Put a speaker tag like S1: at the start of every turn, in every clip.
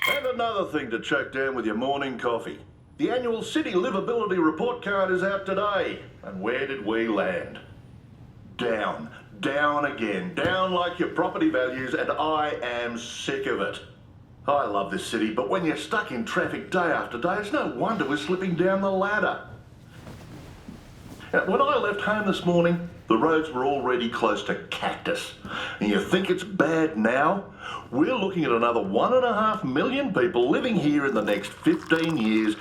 S1: And another thing to choke down with your morning coffee. The annual City Livability Report card is out today. And where did we land? Down. Down again. Down like your property values, and I am sick of it. I love this city, but when you're stuck in traffic day after day, it's no wonder we're slipping down the ladder. Now, when I left home this morning, the roads were already close to cactus. And you think it's bad now? We're looking at another 1.5 million people living here in the next 15 years,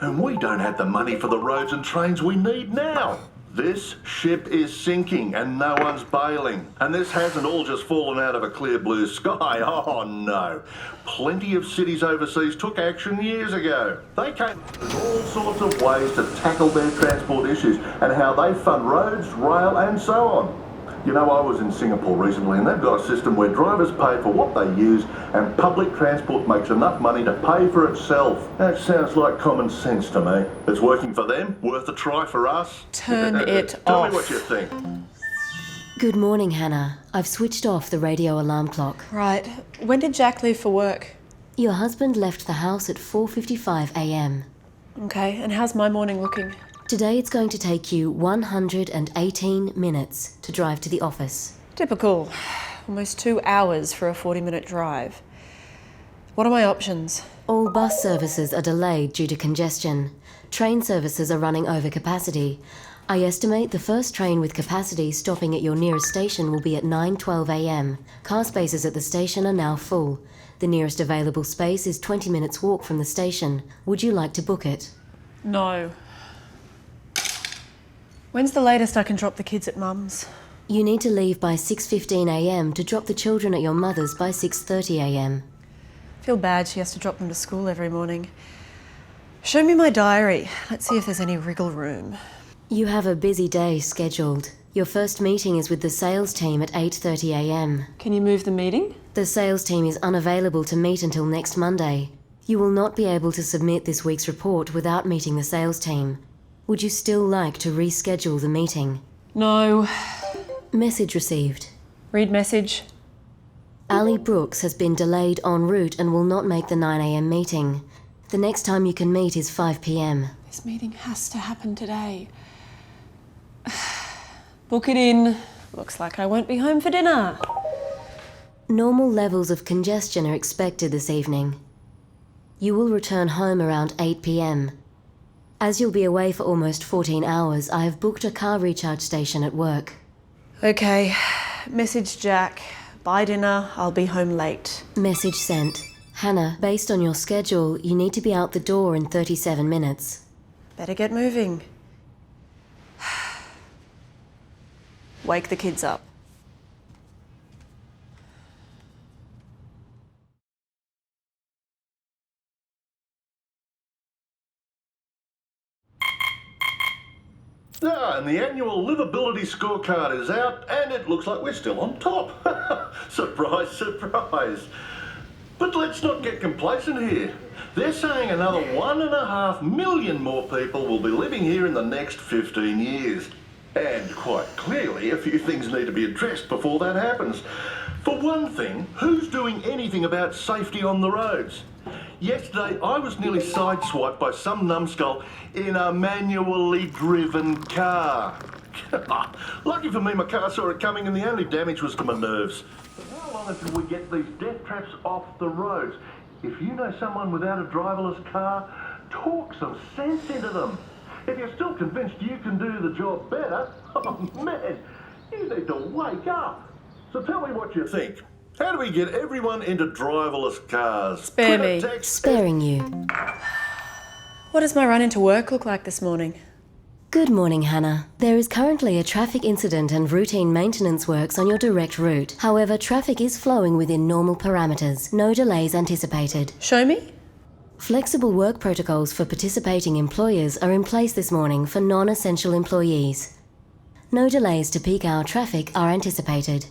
S1: and we don't have the money for the roads and trains we need now. This ship is sinking and no one's bailing. And this hasn't all just fallen out of a clear blue sky. Oh no. Plenty of cities overseas took action years ago. They came up with all sorts of ways to tackle their transport issues and how they fund roads, rail and so on. You know, I was in Singapore recently and they've got a system where drivers pay for what they use and public transport makes enough money to pay for itself. That sounds like common sense to me. It's working for them, worth a try for us.
S2: Turn it
S1: Tell
S2: off.
S1: me what you think.
S3: Good morning, Hannah. I've switched off the radio alarm clock.
S2: Right. When did Jack leave for work?
S3: Your husband left the house at 4:55 a.m.
S2: Okay, and how's my morning looking?
S3: Today it's going to take you 118 minutes to drive to the office.
S2: Typical. Almost 2 hours for a 40-minute drive. What are my options?
S3: All bus services are delayed due to congestion. Train services are running over capacity. I estimate the first train with capacity stopping at your nearest station will be at 9:12 a.m. Car spaces at the station are now full. The nearest available space is 20 minutes walk from the station. Would you like to book it?
S2: No. When's the latest I can drop the kids at Mum's?
S3: You need to leave by 6:15 a.m. to drop the children at your mother's by 6:30 a.m.
S2: Feel bad she has to drop them to school every morning. Show me my diary. Let's see if there's any wriggle room.
S3: You have a busy day scheduled. Your first meeting is with the sales team at 8:30 a.m.
S2: Can you move the meeting?
S3: The sales team is unavailable to meet until next Monday. You will not be able to submit this week's report without meeting the sales team. Would you still like to reschedule the meeting?
S2: No.
S3: Message received.
S2: Read message.
S3: Ali Brooks has been delayed en route and will not make the 9 a.m. meeting. The next time you can meet is 5 p.m.
S2: This meeting has to happen today. Book it in. Looks like I won't be home for dinner.
S3: Normal levels of congestion are expected this evening. You will return home around 8 p.m. As you'll be away for almost 14 hours, I have booked a car recharge station at work.
S2: Okay. Message Jack. Buy dinner. I'll be home late.
S3: Message sent. Hannah, based on your schedule, you need to be out the door in 37 minutes.
S2: Better get moving. Wake the kids up.
S1: And the annual livability scorecard is out, and it looks like we're still on top. Surprise, surprise. But let's not get complacent here. They're saying another 1.5 million more people will be living here in the next 15 years. And quite clearly, a few things need to be addressed before that happens. For one thing, who's doing anything about safety on the roads? Yesterday, I was nearly sideswiped by some numbskull in a manually driven car. Lucky for me, my car saw it coming and the only damage was to my nerves. But how long until we get these death traps off the roads? If you know someone without a driverless car, talk some sense into them. If you're still convinced you can do the job better, oh man, you need to wake up. So tell me what you think. How do we get everyone into driverless cars?
S2: Spare me.
S3: Sparing you.
S2: What does my run into work look like this morning?
S3: Good morning, Hannah. There is currently a traffic incident and routine maintenance works on your direct route. However, traffic is flowing within normal parameters. No delays anticipated.
S2: Show me.
S3: Flexible work protocols for participating employers are in place this morning for non-essential employees. No delays to peak hour traffic are anticipated.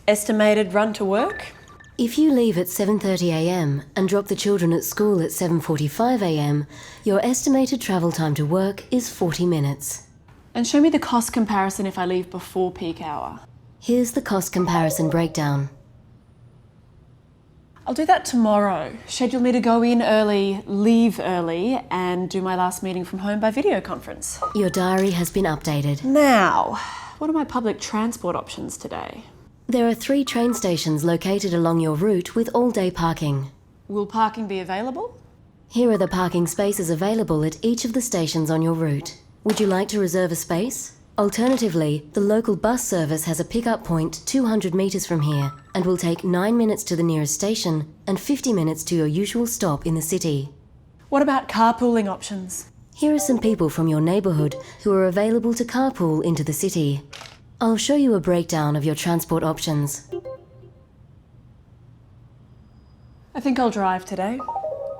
S2: Estimated run to work?
S3: If you leave at 7:30 a.m. and drop the children at school at 7:45 a.m., your estimated travel time to work is 40 minutes.
S2: And show me the cost comparison if I leave before peak hour.
S3: Here's the cost comparison breakdown.
S2: I'll do that tomorrow. Schedule me to go in early, leave early, and do my last meeting from home by video conference.
S3: Your diary has been updated.
S2: Now, what are my public transport options today?
S3: There are 3 train stations located along your route with all-day parking.
S2: Will parking be available?
S3: Here are the parking spaces available at each of the stations on your route. Would you like to reserve a space? Alternatively, the local bus service has a pickup point 200 metres from here and will take 9 minutes to the nearest station and 50 minutes to your usual stop in the city.
S2: What about carpooling options?
S3: Here are some people from your neighbourhood who are available to carpool into the city. I'll show you a breakdown of your transport options.
S2: I think I'll drive today.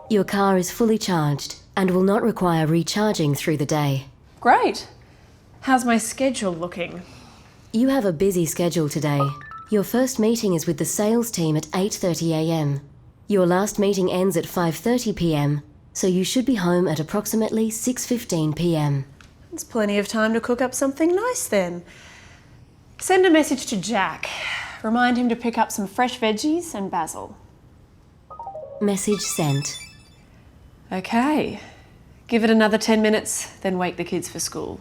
S3: Your car is fully charged and will not require recharging through the day.
S2: Great. How's my schedule looking?
S3: You have a busy schedule today. Your first meeting is with the sales team at 8:30 a.m. Your last meeting ends at 5:30 p.m, so you should be home at approximately 6:15 p.m.
S2: There's plenty of time to cook up something nice then. Send a message to Jack. Remind him to pick up some fresh veggies and basil.
S3: Message sent.
S2: Okay. Give it another 10 minutes, then wake the kids for school.